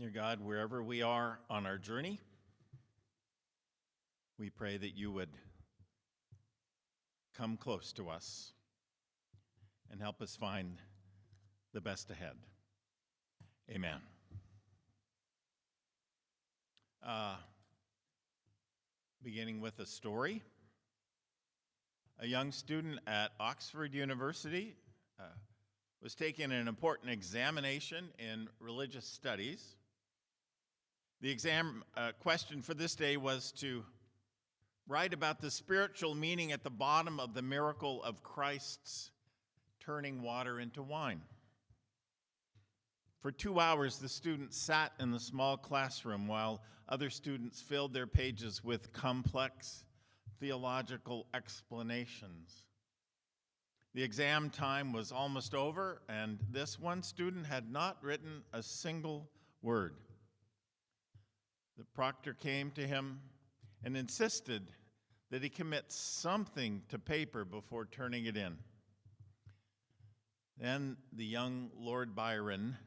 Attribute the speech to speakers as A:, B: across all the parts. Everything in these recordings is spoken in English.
A: Dear God, wherever we are on our journey, we pray that you would come close to us and help us find the best ahead. Amen. Beginning with a story. A young student at Oxford University was taking an important examination in religious studies. The exam question for this day was to write about the spiritual meaning at the bottom of the miracle of Christ's turning water into wine. For 2 hours, the student sat in the small classroom while other students filled their pages with complex theological explanations. The exam time was almost over, and this one student had not written a single word. The proctor came to him and insisted that he commit something to paper before turning it in. Then the young Lord Byron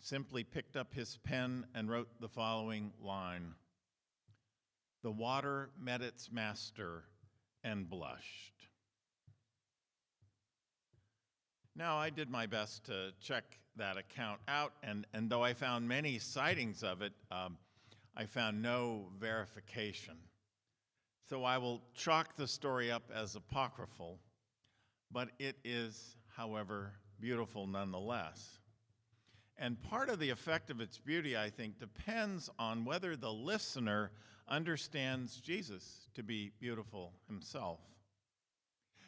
A: simply picked up his pen and wrote the following line: "The water met its master and blushed." Now, I did my best to check that account out, and though I found many sightings of it, I found no verification. So I will chalk the story up as apocryphal, but it is, however, beautiful nonetheless. And part of the effect of its beauty, I think, depends on whether the listener understands Jesus to be beautiful himself.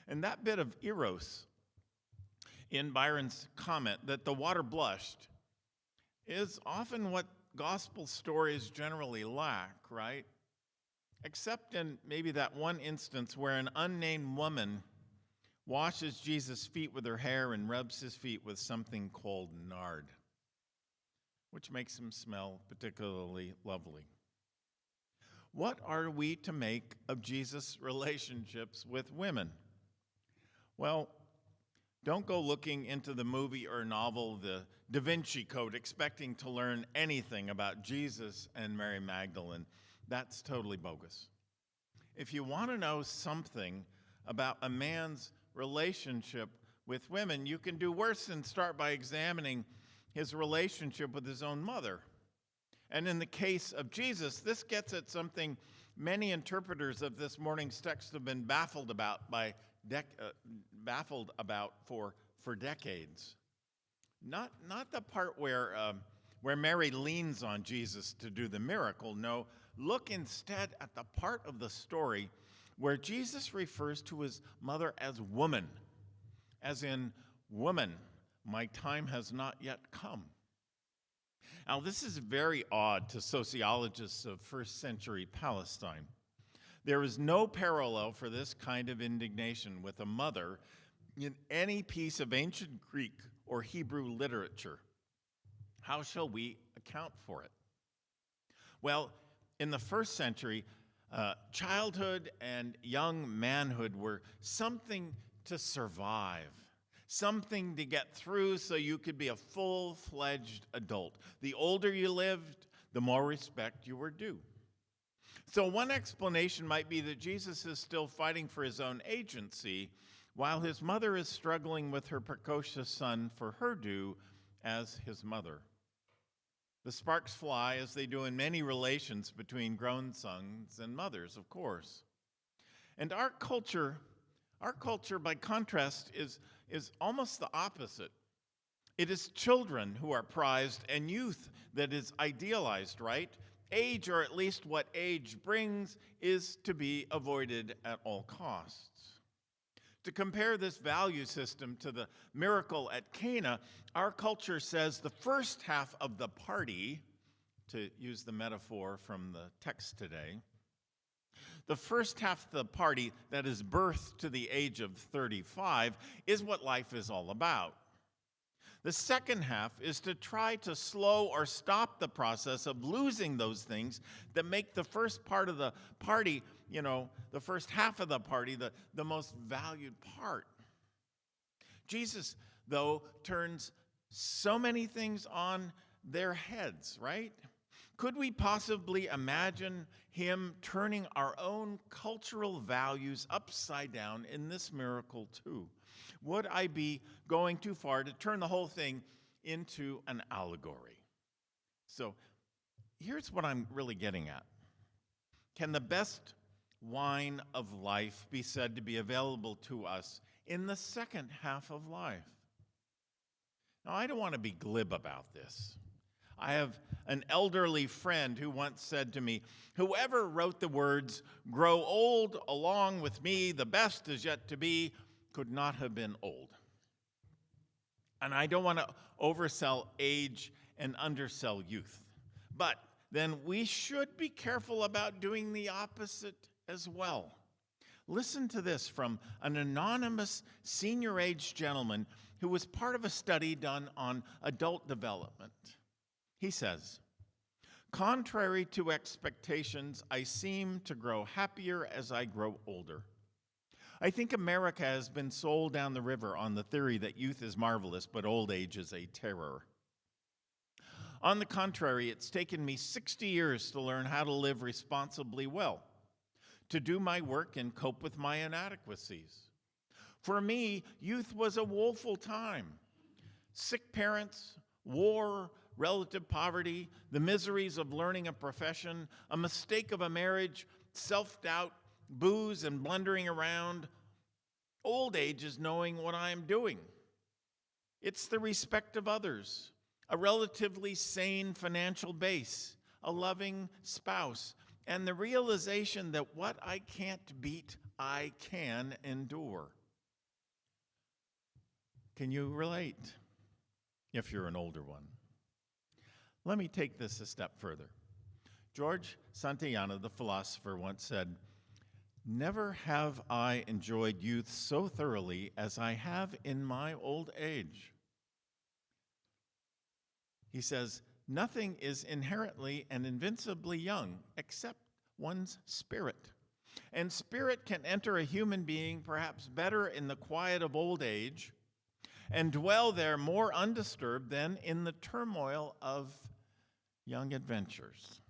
A: And that bit of eros in Byron's comment that the water blushed is often what gospel stories generally lack, right? Except in maybe that one instance where an unnamed woman washes Jesus' feet with her hair and rubs his feet with something called nard, which makes him smell particularly lovely. What are we to make of Jesus' relationships with women? Well, don't go looking into the movie or novel The Da Vinci Code expecting to learn anything about Jesus and Mary Magdalene. That's totally bogus. If you want to know something about a man's relationship with women, you can do worse than start by examining his relationship with his own mother. And in the case of Jesus, this gets at something many interpreters of this morning's text have been baffled about for decades. Not the part where Mary leans on Jesus to do the miracle. No, look instead at the part of the story where Jesus refers to his mother as woman, as in, "Woman, my time has not yet come." Now, this is very odd to sociologists of first century Palestine. There is no parallel for this kind of indignation with a mother in any piece of ancient Greek or Hebrew literature. How shall we account for it? Well, in the first century, childhood and young manhood were something to survive, something to get through so you could be a full-fledged adult. The older you lived, the more respect you were due. So one explanation might be that Jesus is still fighting for his own agency, while his mother is struggling with her precocious son for her due as his mother. The sparks fly, as they do in many relations between grown sons and mothers, of course. And our culture, by contrast, is almost the opposite. It is children who are prized and youth that is idealized, right? Age, or at least what age brings, is to be avoided at all costs. To compare this value system to the miracle at Cana, our culture says the first half of the party, to use the metaphor from the text today, the first half of the party, that is birth to the age of 35, is what life is all about. The second half is to try to slow or stop the process of losing those things that make the first part of the party, the first half of the party, the most valued part. Jesus, though, turns so many things on their heads, right? Could we possibly imagine him turning our own cultural values upside down in this miracle too? Would I be going too far to turn the whole thing into an allegory? So here's what I'm really getting at. Can the best wine of life be said to be available to us in the second half of life? Now, I don't want to be glib about this. I have an elderly friend who once said to me, "Whoever wrote the words, 'Grow old along with me, the best is yet to be,' could not have been old." And I don't want to oversell age and undersell youth. But then we should be careful about doing the opposite as well. Listen to this from an anonymous senior-age gentleman who was part of a study done on adult development. He says, "Contrary to expectations, I seem to grow happier as I grow older. I think America has been sold down the river on the theory that youth is marvelous, but old age is a terror. On the contrary, it's taken me 60 years to learn how to live responsibly well, to do my work and cope with my inadequacies. For me, youth was a woeful time. Sick parents, war, relative poverty, the miseries of learning a profession, a mistake of a marriage, self-doubt, booze and blundering around. Old age is knowing what I am doing. It's the respect of others, a relatively sane financial base, a loving spouse, and the realization that what I can't beat, I can endure." Can you relate if you're an older one? Let me take this a step further. George Santayana, the philosopher, once said, "Never have I enjoyed youth so thoroughly as I have in my old age." He says, "Nothing is inherently and invincibly young except one's spirit. And spirit can enter a human being perhaps better in the quiet of old age and dwell there more undisturbed than in the turmoil of young adventures."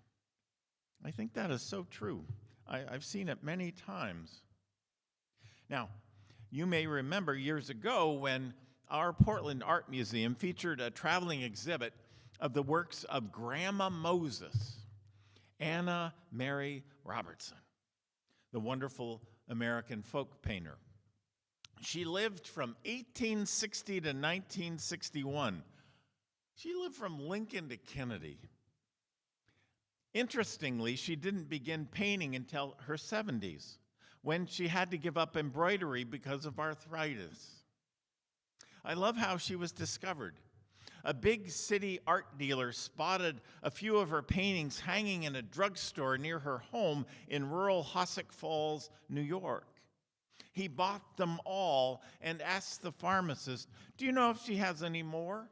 A: I think that is so true. I've seen it many times. Now, you may remember years ago when our Portland Art Museum featured a traveling exhibit of the works of Grandma Moses, Anna Mary Robertson, the wonderful American folk painter. She lived from 1860 to 1961. She lived from Lincoln to Kennedy. Interestingly, she didn't begin painting until her 70s, when she had to give up embroidery because of arthritis. I love how she was discovered. A big city art dealer spotted a few of her paintings hanging in a drugstore near her home in rural Hoosick Falls, New York. He bought them all and asked the pharmacist, "Do you know if she has any more?"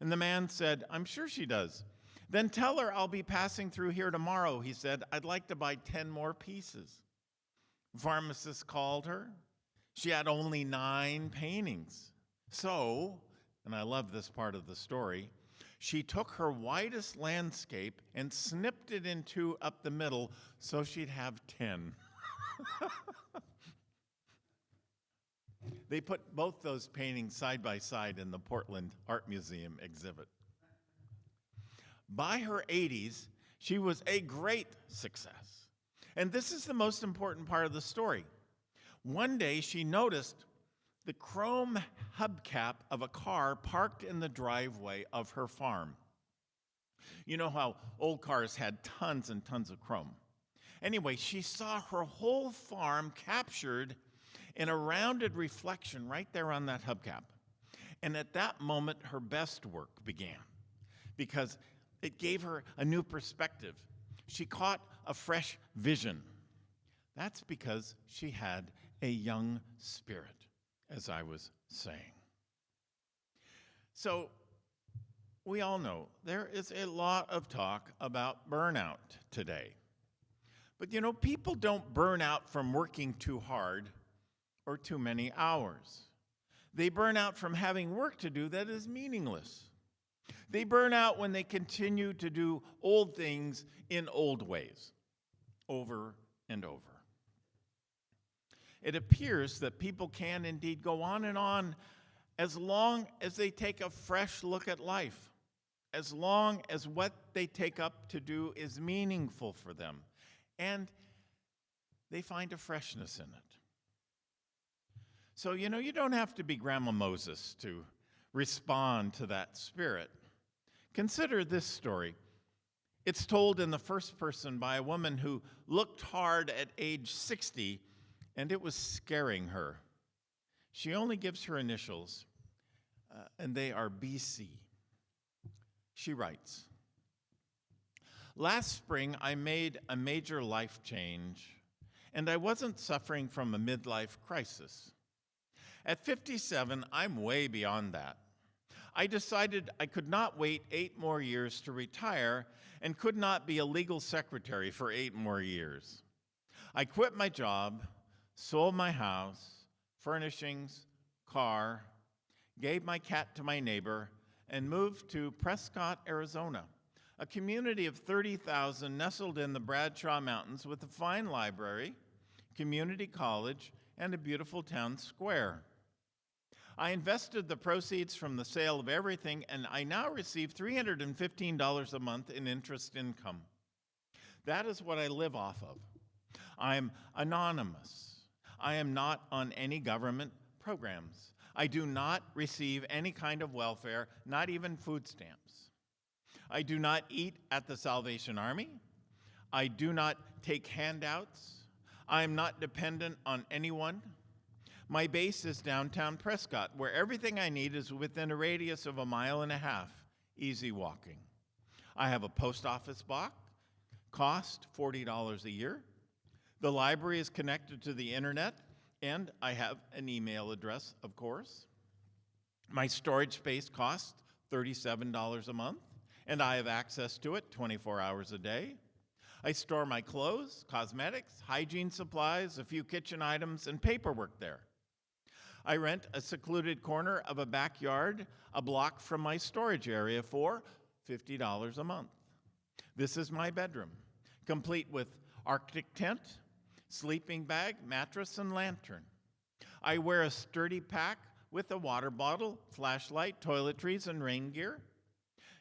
A: And the man said, "I'm sure she does." "Then tell her I'll be passing through here tomorrow," he said. "I'd like to buy 10 more pieces." The pharmacist called her. She had only 9 paintings. So, and I love this part of the story, she took her widest landscape and snipped it in 2 up the middle so she'd have 10. They put both those paintings side by side in the Portland Art Museum exhibit. By her 80s, she was a great success. And this is the most important part of the story. One day, she noticed the chrome hubcap of a car parked in the driveway of her farm. You know how old cars had tons and tons of chrome. Anyway, she saw her whole farm captured in a rounded reflection right there on that hubcap. And at that moment, her best work began, because it gave her a new perspective. She caught a fresh vision. That's because she had a young spirit, as I was saying. So, we all know there is a lot of talk about burnout today. But you know, people don't burn out from working too hard or too many hours. They burn out from having work to do that is meaningless. They burn out when they continue to do old things in old ways, over and over. It appears that people can indeed go on and on as long as they take a fresh look at life, as long as what they take up to do is meaningful for them, and they find a freshness in it. So, you don't have to be Grandma Moses to respond to that spirit. Consider this story. It's told in the first person by a woman who looked hard at age 60, and it was scaring her. She only gives her initials, and they are BC. She writes, "Last spring, I made a major life change, and I wasn't suffering from a midlife crisis. At 57, I'm way beyond that. I decided I could not wait 8 more years to retire and could not be a legal secretary for 8 more years. I quit my job, sold my house, furnishings, car, gave my cat to my neighbor, and moved to Prescott, Arizona, a community of 30,000 nestled in the Bradshaw Mountains with a fine library, community college, and a beautiful town square. I invested the proceeds from the sale of everything, and I now receive $315 a month in interest income. That is what I live off of. I'm anonymous. I am not on any government programs. I do not receive any kind of welfare, not even food stamps. I do not eat at the Salvation Army. I do not take handouts. I am not dependent on anyone. My base is downtown Prescott, where everything I need is within a radius of 1.5 miles, easy walking. I have a post office box, cost $40 a year. The library is connected to the internet, and I have an email address, of course. My storage space costs $37 a month, and I have access to it 24 hours a day. I store my clothes, cosmetics, hygiene supplies, a few kitchen items, and paperwork there. I rent a secluded corner of a backyard a block from my storage area for $50 a month. This is my bedroom, complete with Arctic tent, sleeping bag, mattress, and lantern. I wear a sturdy pack with a water bottle, flashlight, toiletries, and rain gear.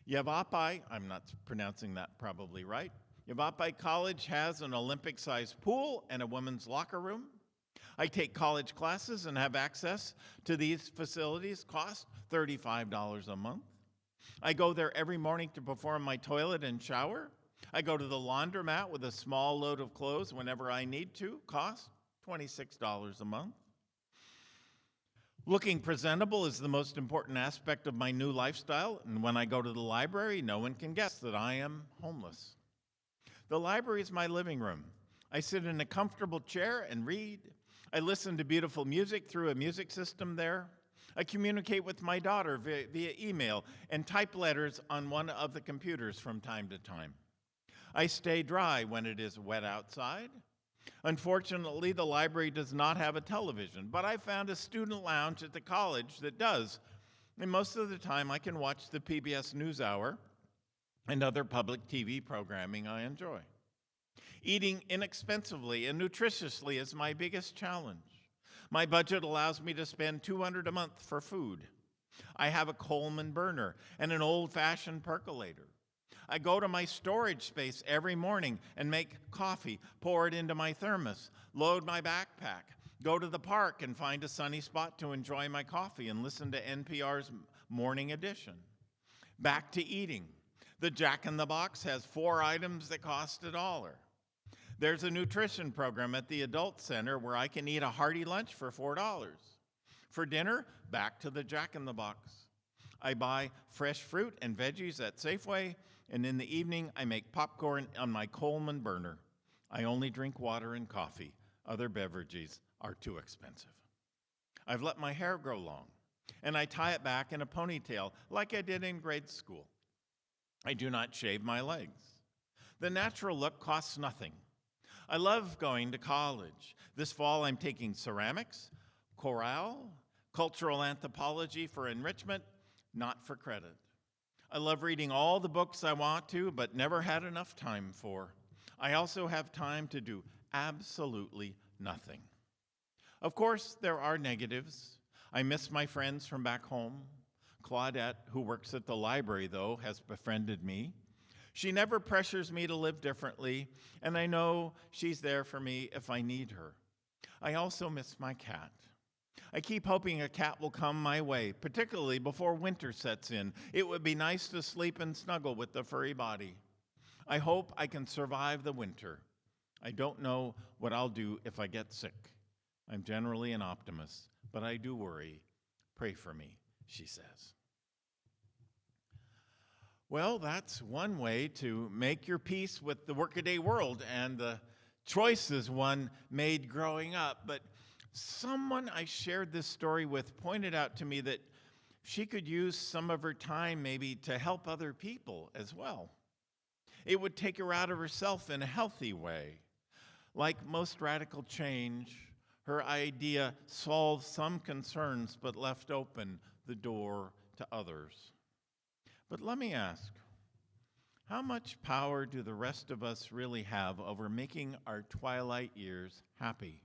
A: Yavapai, I'm not pronouncing that probably right, Yavapai College has an Olympic-sized pool and a women's locker room. I take college classes and have access to these facilities, cost $35 a month. I go there every morning to perform my toilet and shower. I go to the laundromat with a small load of clothes whenever I need to, cost $26 a month. Looking presentable is the most important aspect of my new lifestyle, and when I go to the library, no one can guess that I am homeless. The library is my living room. I sit in a comfortable chair and read. I listen to beautiful music through a music system there. I communicate with my daughter via email and type letters on one of the computers from time to time. I stay dry when it is wet outside. Unfortunately, the library does not have a television, but I found a student lounge at the college that does. And most of the time, I can watch the PBS NewsHour and other public TV programming I enjoy. Eating inexpensively and nutritiously is my biggest challenge. My budget allows me to spend $200 a month for food. I have a Coleman burner and an old-fashioned percolator. I go to my storage space every morning and make coffee, pour it into my thermos, load my backpack, go to the park and find a sunny spot to enjoy my coffee and listen to NPR's Morning Edition. Back to eating. The Jack in the Box has 4 items that cost $1. There's a nutrition program at the Adult Center where I can eat a hearty lunch for $4. For dinner, back to the Jack in the Box. I buy fresh fruit and veggies at Safeway, and in the evening, I make popcorn on my Coleman burner. I only drink water and coffee. Other beverages are too expensive. I've let my hair grow long, and I tie it back in a ponytail like I did in grade school. I do not shave my legs. The natural look costs nothing. I love going to college. This fall, I'm taking ceramics, chorale, cultural anthropology for enrichment, not for credit. I love reading all the books I want to, but never had enough time for. I also have time to do absolutely nothing. Of course, there are negatives. I miss my friends from back home. Claudette, who works at the library, though, has befriended me. She never pressures me to live differently, and I know she's there for me if I need her. I also miss my cat. I keep hoping a cat will come my way, particularly before winter sets in. It would be nice to sleep and snuggle with the furry body. I hope I can survive the winter. I don't know what I'll do if I get sick. I'm generally an optimist, but I do worry. Pray for me, she says. Well, that's one way to make your peace with the workaday world and the choices one made growing up. But someone I shared this story with pointed out to me that she could use some of her time maybe to help other people as well. It would take her out of herself in a healthy way. Like most radical change, her idea solved some concerns but left open the door to others. But let me ask, how much power do the rest of us really have over making our twilight years happy?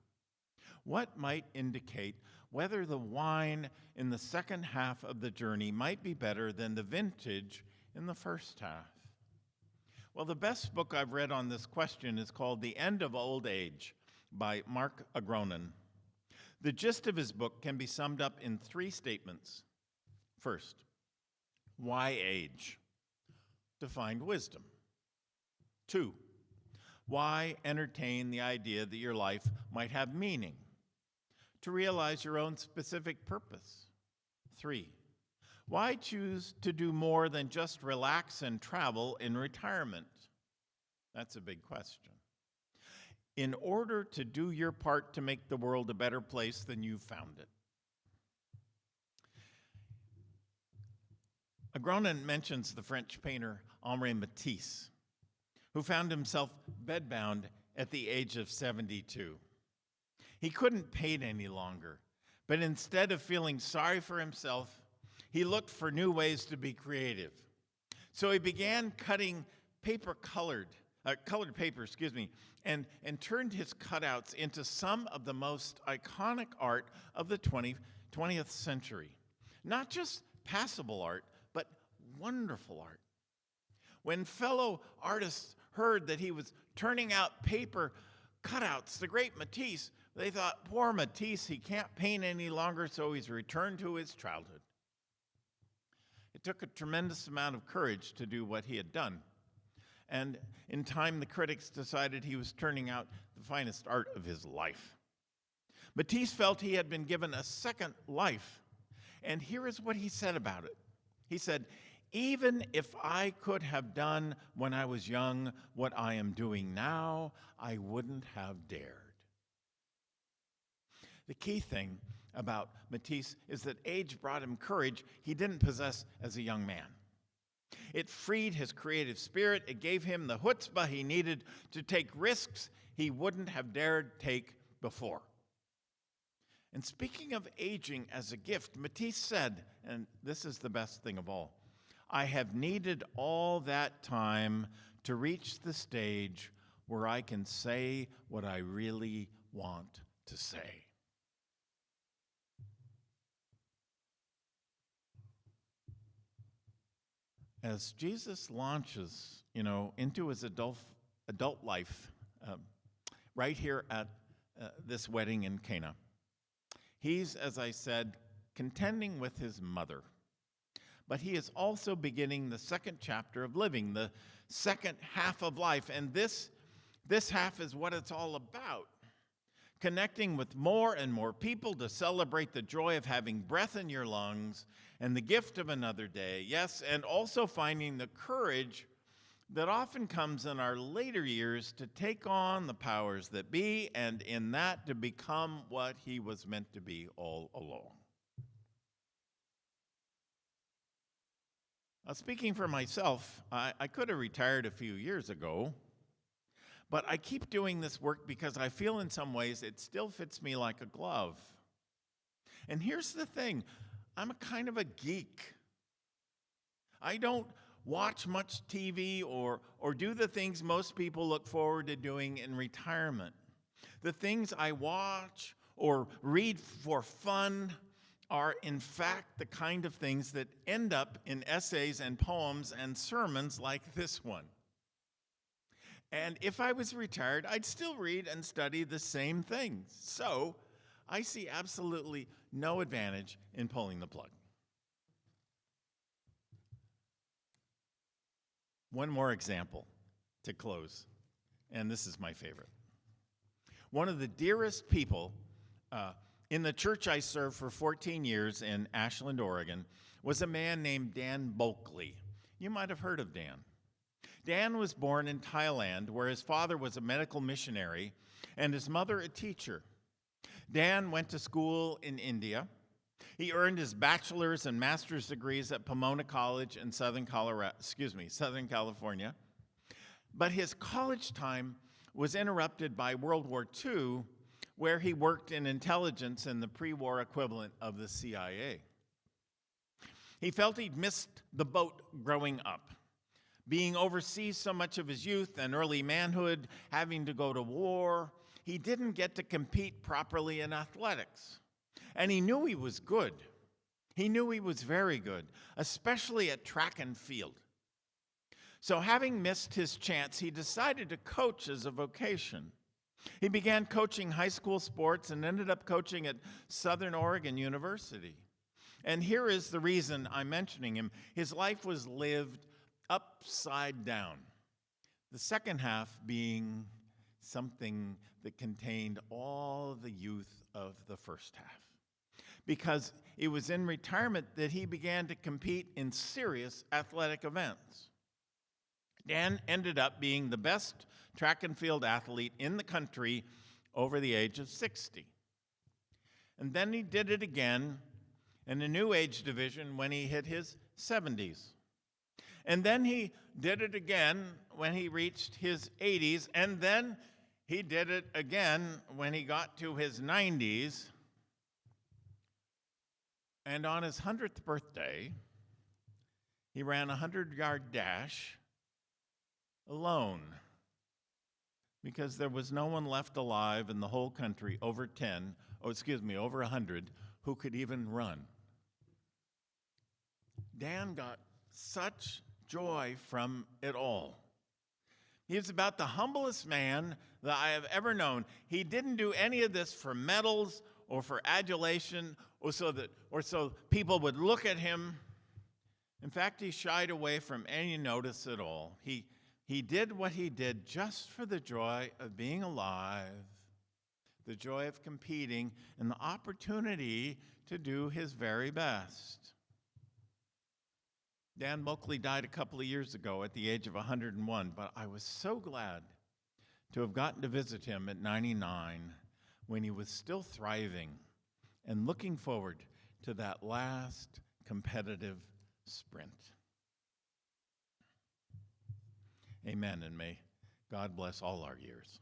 A: What might indicate whether the wine in the second half of the journey might be better than the vintage in the first half? Well, the best book I've read on this question is called The End of Old Age by Mark Agronon. The gist of his book can be summed up in 3 statements. First, why age? To find wisdom. 2, why entertain the idea that your life might have meaning? To realize your own specific purpose. 3, why choose to do more than just relax and travel in retirement? That's a big question. In order to do your part to make the world a better place than you found it. Agronon mentions the French painter Henri Matisse, who found himself bedbound at the age of 72. He couldn't paint any longer, but instead of feeling sorry for himself, he looked for new ways to be creative. So he began cutting colored paper, and turned his cutouts into some of the most iconic art of the 20th century. Not just passable art, but wonderful art. When fellow artists heard that he was turning out paper cutouts, the great Matisse, they thought, poor Matisse, he can't paint any longer, so he's returned to his childhood. It took a tremendous amount of courage to do what he had done. And in time, the critics decided he was turning out the finest art of his life. Matisse felt he had been given a second life. And here is what he said about it. He said, even if I could have done when I was young what I am doing now, I wouldn't have dared. The key thing about Matisse is that age brought him courage he didn't possess as a young man. It freed his creative spirit. It gave him the chutzpah he needed to take risks he wouldn't have dared take before. And speaking of aging as a gift, Matisse said, and this is the best thing of all, I have needed all that time to reach the stage where I can say what I really want to say. As Jesus launches, into his adult life, right here at this wedding in Cana, he's, as I said, contending with his mother. But he is also beginning the second chapter of living, the second half of life. And this half is what it's all about. Connecting with more and more people to celebrate the joy of having breath in your lungs and the gift of another day. Yes, and also finding the courage that often comes in our later years to take on the powers that be, and in that to become what he was meant to be all along. Speaking for myself, I could have retired a few years ago, but I keep doing this work because I feel in some ways it still fits me like a glove. And here's the thing, I'm a kind of a geek. I don't watch much TV or do the things most people look forward to doing in retirement. The things I watch or read for fun are in fact the kind of things that end up in essays and poems and sermons like this one. And if I was retired, I'd still read and study the same things. So I see absolutely no advantage in pulling the plug. One more example to close, and this is my favorite. One of the dearest people in the church I served for 14 years in Ashland, Oregon, was a man named Dan Bulkley. You might have heard of Dan. Dan was born in Thailand, where his father was a medical missionary and his mother a teacher. Dan went to school in India. He earned his bachelor's and master's degrees at Pomona College in Southern California. But his college time was interrupted by World War II, where he worked in intelligence in the pre-war equivalent of the CIA. He felt he'd missed the boat growing up, being overseas so much of his youth and early manhood, having to go to war. He didn't get to compete properly in athletics. And he knew he was good. He knew he was very good, especially at track and field. So having missed his chance, he decided to coach as a vocation. He began coaching high school sports and ended up coaching at Southern Oregon University. And here is the reason I'm mentioning him. His life was lived upside down, the second half being something that contained all the youth of the first half. Because it was in retirement that he began to compete in serious athletic events. Dan ended up being the best track and field athlete in the country over the age of 60. And then he did it again in a new age division when he hit his 70s. And then he did it again when he reached his 80s, and then he did it again when he got to his 90s. And on his 100th birthday, he ran a 100-yard dash alone because there was no one left alive in the whole country over 100 who could even run. Dan got such joy from it all. He was about the humblest man that I have ever known. He didn't do any of this for medals or for adulation or so people would look at him. In fact, he shied away from any notice at all. He did what he did just for the joy of being alive, the joy of competing, and the opportunity to do his very best. Dan Bulkley died a couple of years ago at the age of 101, but I was so glad to have gotten to visit him at 99 when he was still thriving and looking forward to that last competitive sprint. Amen, and may God bless all our years.